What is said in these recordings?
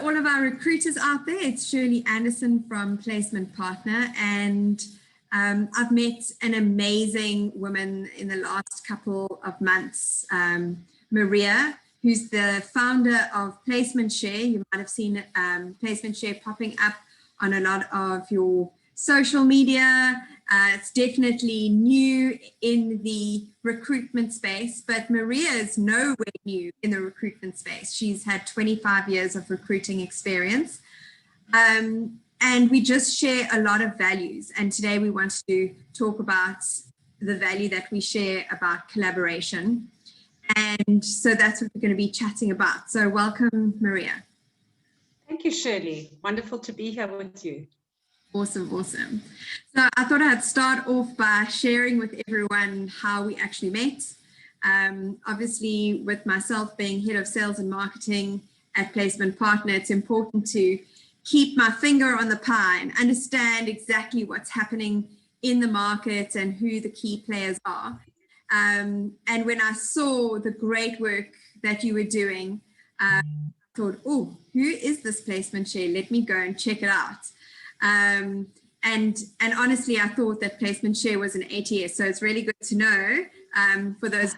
all of our recruiters out there. It's Shirley Anderson from Placement Partner, and I've met an amazing woman in the last couple of months, Maria, who's the founder of Placement Share. You might have seen Placement Share popping up on a lot of your social media. It's definitely new in the recruitment space, but Maria is nowhere new in the recruitment space. She's had 25 years of recruiting experience. And we just share a lot of values. And today we want to talk about the value that we share about collaboration. And so that's what we're going to be chatting about. So welcome, Maria. Thank you, Shirley. Wonderful to be here with you. Awesome, awesome. So I thought I'd start off by sharing with everyone how we actually met. Obviously, with myself being head of sales and marketing at Placement Partner, it's important to keep my finger on the pie and understand exactly what's happening in the market and who the key players are. And when I saw the great work that you were doing, I thought, oh, who is this Placement Share? Let me go and check it out. And honestly, I thought that Placement Share was an ATS. So it's really good to know for those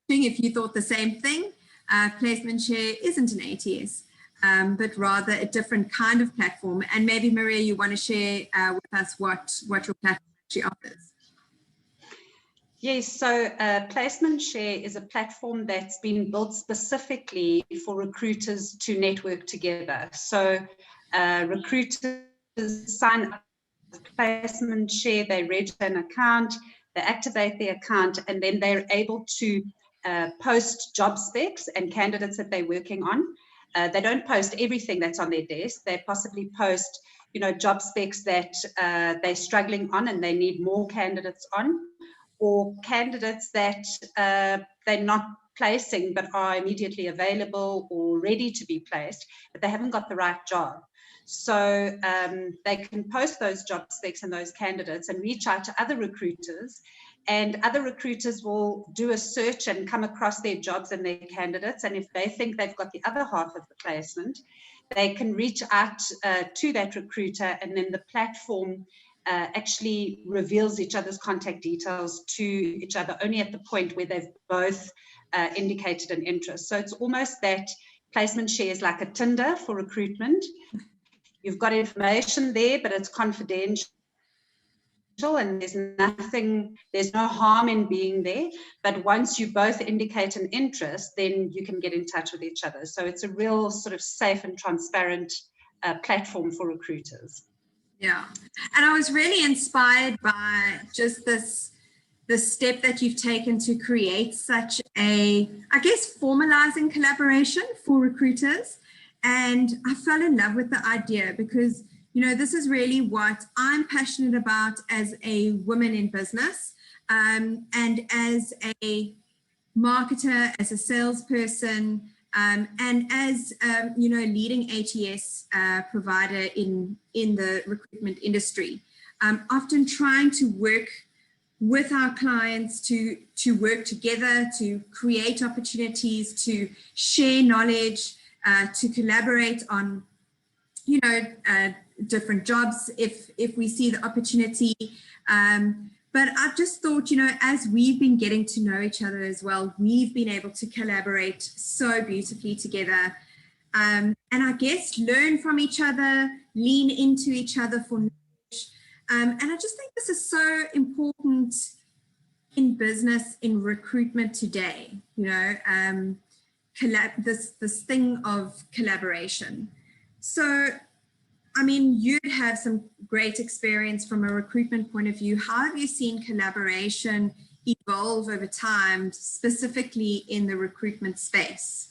if you thought the same thing. Placement Share isn't an ATS, but rather a different kind of platform. And maybe, Maria, you want to share with us what your platform actually offers. Yes, so Placement Share is a platform that's been built specifically for recruiters to network together. So recruiters sign up with Placement Share, they register an account, they activate the account, and then they're able to post job specs and candidates that they're working on. They don't post everything that's on their desk. They possibly post, job specs that they're struggling on and they need more candidates on, or candidates that they're not placing but are immediately available or ready to be placed, but they haven't got the right job. So they can post those job specs and those candidates and reach out to other recruiters, and other recruiters will do a search and come across their jobs and their candidates. And if they think they've got the other half of the placement, they can reach out to that recruiter, and then the platform actually reveals each other's contact details to each other only at the point where they've both indicated an interest. So it's almost that Placement Share is like a Tinder for recruitment. You've got information there, but it's confidential, and there's no harm in being there. But once you both indicate an interest, then you can get in touch with each other. So it's a real sort of safe and transparent platform for recruiters. Yeah, and I was really inspired by just the step that you've taken to create such a, I guess, formalizing collaboration for recruiters. And I fell in love with the idea because, this is really what I'm passionate about as a woman in business, and as a marketer, as a salesperson, and as, leading ATS provider in the recruitment industry. Often trying to work with our clients to work together, to create opportunities, to share knowledge, to collaborate on, different jobs if we see the opportunity. But I just thought, as we've been getting to know each other as well, we've been able to collaborate so beautifully together. And I guess learn from each other, lean into each other for knowledge. And I just think this is so important in business, in recruitment today, this thing of collaboration. So, you'd have some great experience from a recruitment point of view. How have you seen collaboration evolve over time, specifically in the recruitment space?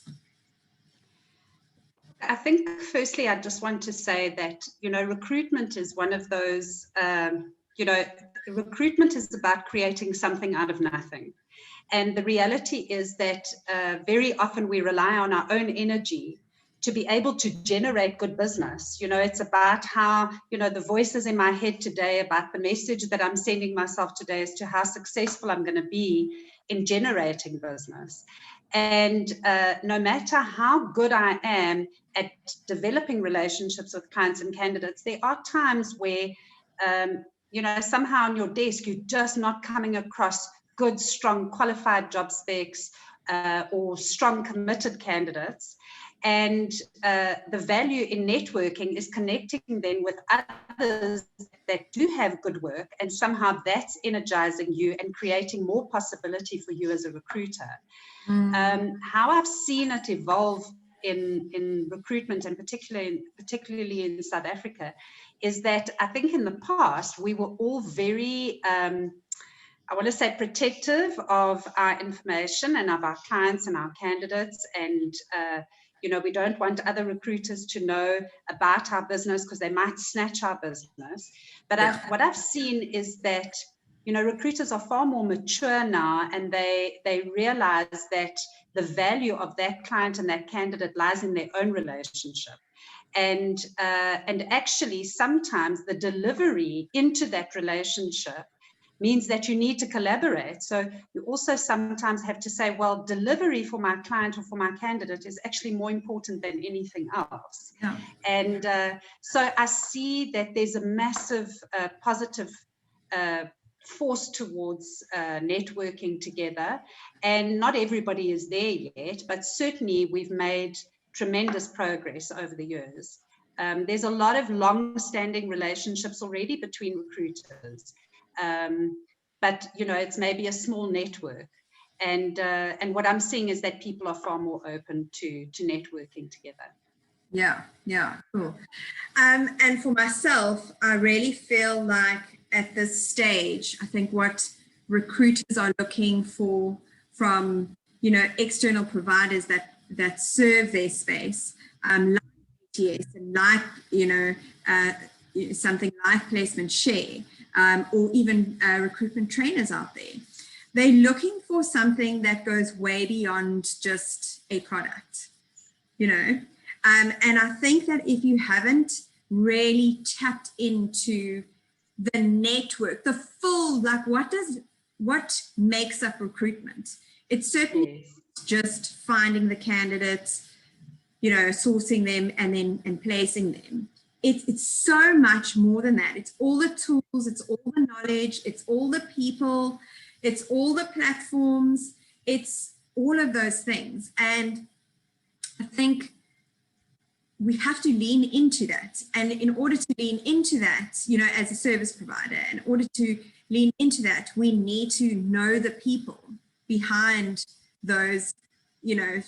I think, firstly, I just want to say that, recruitment is one of those, recruitment is about creating something out of nothing. And the reality is that very often we rely on our own energy to be able to generate good business. It's about how, the voices in my head today about the message that I'm sending myself today as to how successful I'm going to be in generating business. And no matter how good I am at developing relationships with clients and candidates, there are times where, you know, somehow on your desk, you're just not coming across good, strong, qualified job specs or strong, committed candidates. And the value in networking is connecting them with others that do have good work, and somehow that's energizing you and creating more possibility for you as a recruiter. How I've seen it evolve in recruitment, and particularly in South Africa, is that I think in the past we were all very I want to say protective of our information and of our clients and our candidates, and you know, we don't want other recruiters to know about our business because they might snatch our business. But what I've seen is that, you know, recruiters are far more mature now, and they realize that the value of that client and that candidate lies in their own relationship. And actually sometimes the delivery into that relationship means that you need to collaborate. So you also sometimes have to say, well, delivery for my client or for my candidate is actually more important than anything else. Yeah. And so I see that there's a massive positive force towards networking together. And not everybody is there yet, but certainly we've made tremendous progress over the years. There's a lot of long-standing relationships already between recruiters. But you know, it's maybe a small network, and what I'm seeing is that people are far more open to networking together. Yeah, cool. And for myself, I really feel like at this stage, I think what recruiters are looking for from, you know, external providers that serve their space, like ATS and like, you know, something like Placement Share, or even recruitment trainers out there. They're looking for something that goes way beyond just a product, you know. And I think that if you haven't really tapped into the network, the full, like what makes up recruitment? It's certainly just finding the candidates, you know, sourcing them and placing them. It's so much more than that. It's all the tools, it's all the knowledge, it's all the people, it's all the platforms, it's all of those things. And I think we have to lean into that. And in order to lean into that, you know, as a service provider, in order to lean into that, we need to know the people behind those, you know,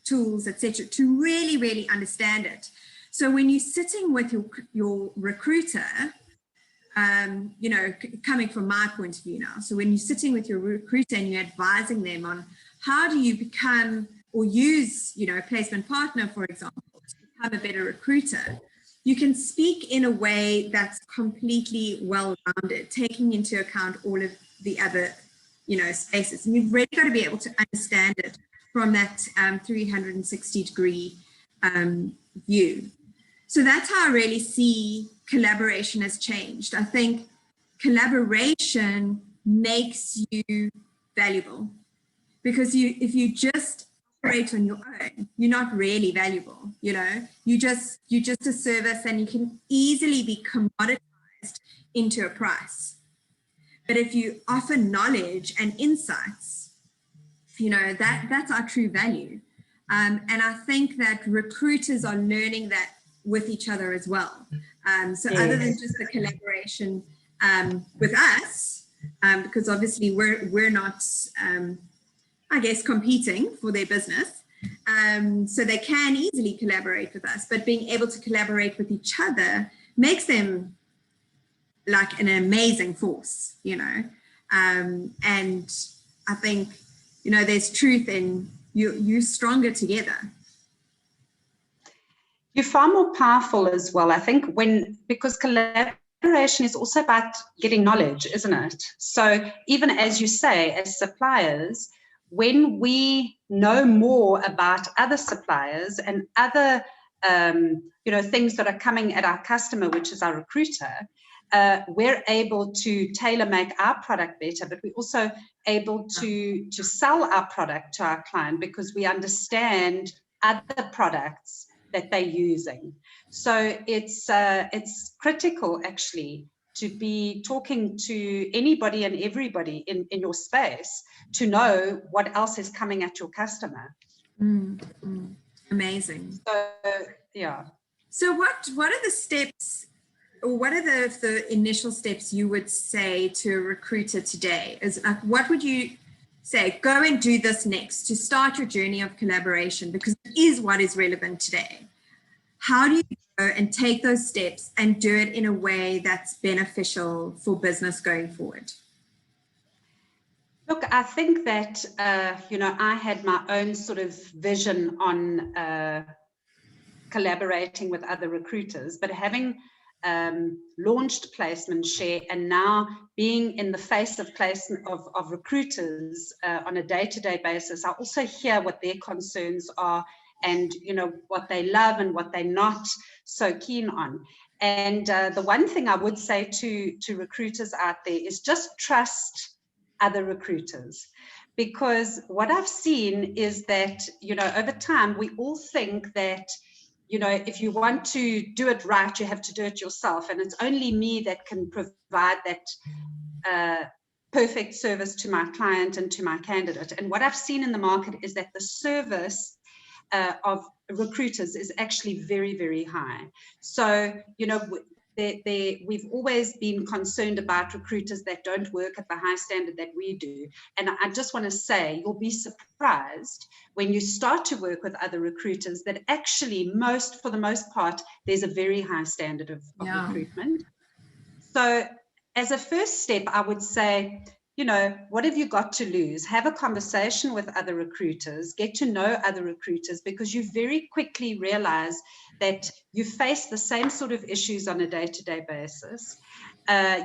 tools, etc., to really, really understand it. So when you're sitting with your recruiter, you know, coming from my point of view now, so when you're sitting with your recruiter and you're advising them on how do you become or use, you know, a placement partner, for example, to become a better recruiter, you can speak in a way that's completely well-rounded, taking into account all of the other, you know, spaces. And you've really got to be able to understand it from that 360-degree view. So that's how I really see collaboration has changed. I think collaboration makes you valuable, because if you just operate on your own, you're not really valuable. You know, you're just a service, and you can easily be commoditized into a price. But if you offer knowledge and insights, you know, that's our true value. And I think that recruiters are learning that with each other as well. So other than just the collaboration with us, because obviously we're not, I guess, competing for their business. So they can easily collaborate with us, but being able to collaborate with each other makes them like an amazing force, you know. And I think, you know, there's truth in you stronger together. You're far more powerful as well, I think, because collaboration is also about getting knowledge, isn't it? So even as you say, as suppliers, when we know more about other suppliers and other, you know, things that are coming at our customer, which is our recruiter, we're able to tailor make our product better, but we're also able to sell our product to our client because we understand other products that they're using. So it's critical actually to be talking to anybody and everybody in your space to know what else is coming at your customer. Amazing. So yeah. So what are the steps, or what are the initial steps you would say to a recruiter today? Is like, what would you say, go and do this next to start your journey of collaboration, because it is what is relevant today? How do you go and take those steps and do it in a way that's beneficial for business going forward? Look, I think that, I had my own sort of vision on collaborating with other recruiters, but having launched Placement Share and now being in the face of placement of recruiters on a day-to-day basis, I also hear what their concerns are and what they love and what they're not so keen on. And the one thing I would say to recruiters out there is just trust other recruiters. Because what I've seen is that, over time, we all think that, if you want to do it right, you have to do it yourself. And it's only me that can provide that perfect service to my client and to my candidate. And what I've seen in the market is that the service of recruiters is actually very, very high. So, we've always been concerned about recruiters that don't work at the high standard that we do. And I just want to say, you'll be surprised when you start to work with other recruiters that actually for the most part, there's a very high standard of recruitment. So as a first step, I would say, what have you got to lose? Have a conversation with other recruiters, get to know other recruiters, because you very quickly realize that you face the same sort of issues on a day-to-day basis.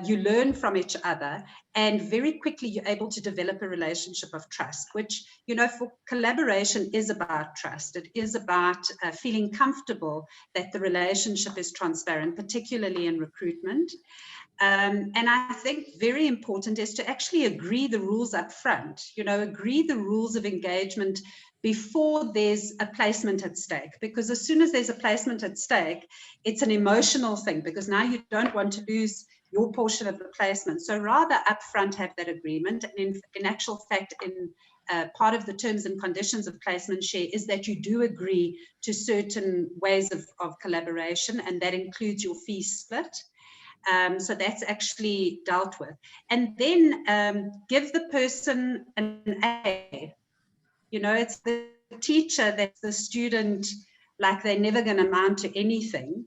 You learn from each other, and very quickly you're able to develop a relationship of trust, which, for collaboration is about trust. It is about feeling comfortable that the relationship is transparent, particularly in recruitment. And I think very important is to actually agree the rules up front, agree the rules of engagement before there's a placement at stake. Because as soon as there's a placement at stake, it's an emotional thing, because now you don't want to lose your portion of the placement. So rather upfront have that agreement. And in actual fact, in part of the terms and conditions of Placement Share is that you do agree to certain ways of collaboration, and that includes your fee split. So that's actually dealt with. And then give the person an A. It's the teacher that's the student, like they're never going to amount to anything.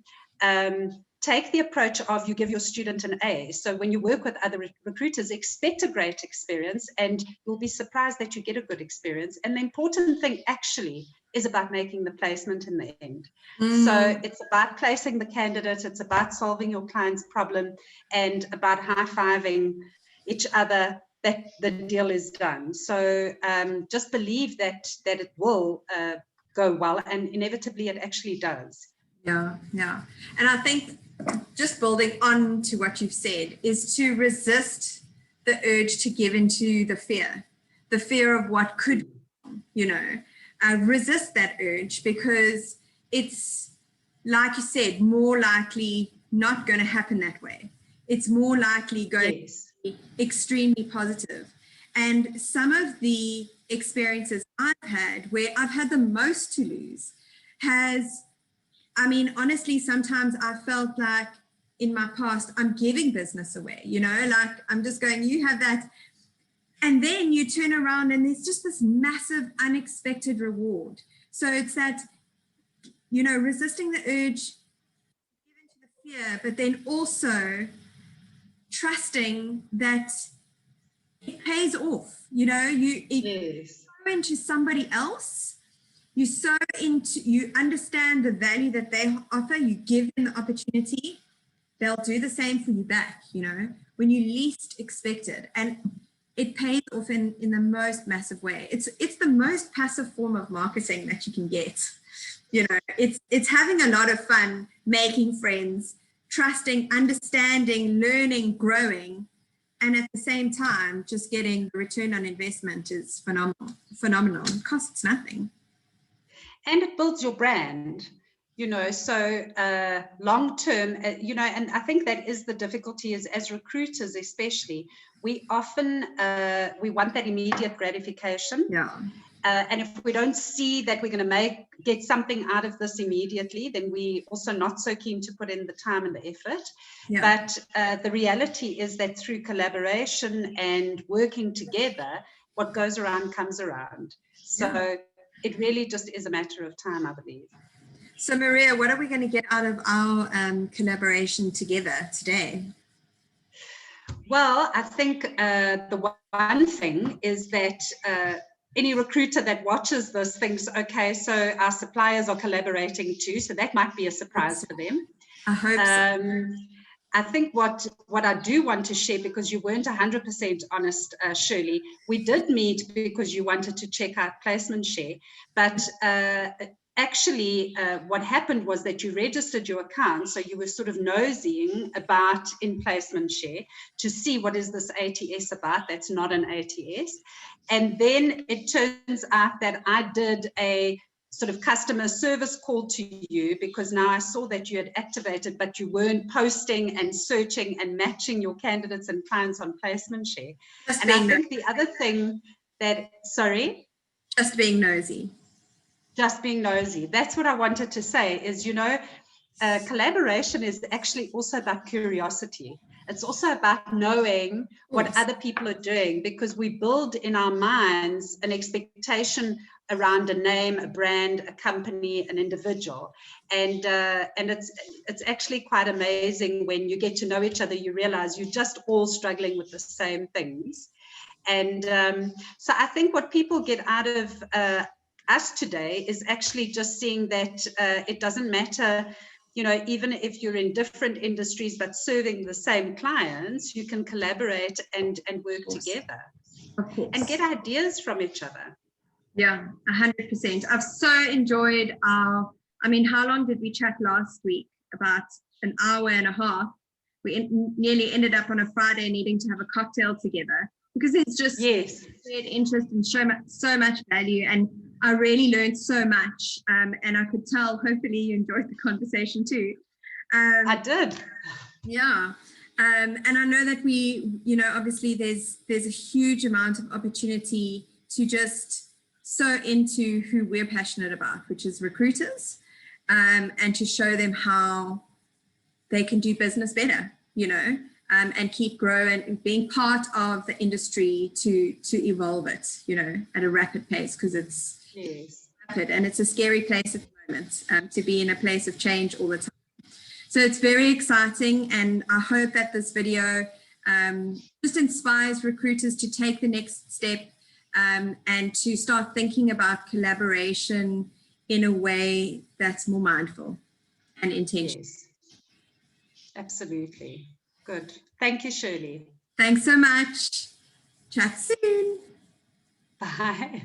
Take the approach of you give your student an A. So when you work with other recruiters, expect a great experience, and you'll be surprised that you get a good experience. And the important thing actually is about making the placement in the end. So it's about placing the candidate, it's about solving your client's problem, and about high-fiving each other that the deal is done. So just believe that it will go well, and inevitably it actually does. Yeah. And I think just building on to what you've said is to resist the urge to give into the fear of what could, resist that urge, because it's, like you said, more likely not going to happen that way. It's more likely going to be extremely positive. And some of the experiences I've had where I've had the most to lose honestly, sometimes I felt like in my past, I'm giving business away, like I'm just going, you have that. And then you turn around and there's just this massive unexpected reward. So it's that, resisting the urge, give into the fear, but then also trusting that it pays off. You go into somebody else, you understand the value that they offer, you give them the opportunity, they'll do the same for you back, when you least expect it. And it pays off in the most massive way. It's the most passive form of marketing that you can get. It's having a lot of fun, making friends, trusting, understanding, learning, growing, and at the same time, just getting the return on investment is phenomenal. It costs nothing. And it builds your brand, so long term, and I think that is the difficulty is as recruiters, especially, we often, we want that immediate gratification. Yeah. And if we don't see that we're going to get something out of this immediately, then we also not so keen to put in the time and the effort. Yeah. But the reality is that through collaboration and working together, what goes around comes around. So it really just is a matter of time, I believe. So Maria, what are we going to get out of our collaboration together today? Well, I think the one thing is that any recruiter that watches this thinks, okay, so our suppliers are collaborating too, so that might be a surprise for them. I hope so. I think what I do want to share, because you weren't 100% honest, Shirley, we did meet because you wanted to check out placement share, but actually what happened was that you registered your account, so you were sort of nosying about in placement share to see what is this ATS about. That's not an ATS. And then it turns out that I did a sort of customer service call to you, because now I saw that you had activated, but you weren't posting and searching and matching your candidates and clients on placement share. And I think the other thing that, sorry? Just being nosy. Just being nosy. That's what I wanted to say is, collaboration is actually also about curiosity. It's also about knowing what other people are doing, because we build in our minds an expectation around a name, a brand, a company, an individual. And it's actually quite amazing when you get to know each other, you realize you're just all struggling with the same things. And so I think what people get out of us today is actually just seeing that it doesn't matter, even if you're in different industries but serving the same clients, you can collaborate and work together and get ideas from each other. Yeah, 100%. I've so enjoyed how long did we chat last week? About an hour and a half. We nearly ended up on a Friday needing to have a cocktail together, because it's just shared interest and so much value. And I really learned so much, and I could tell, hopefully you enjoyed the conversation too. I did. Yeah. And I know that we, obviously there's a huge amount of opportunity to just sow into who we're passionate about, which is recruiters, and to show them how they can do business better, and keep growing and being part of the industry to evolve it, at a rapid pace, because it's rapid and it's a scary place at the moment, to be in a place of change all the time. So it's very exciting, and I hope that this video just inspires recruiters to take the next step, and to start thinking about collaboration in a way that's more mindful and intentional. Yes, absolutely. Good. Thank you, Shirley. Thanks so much. Chat soon. Bye.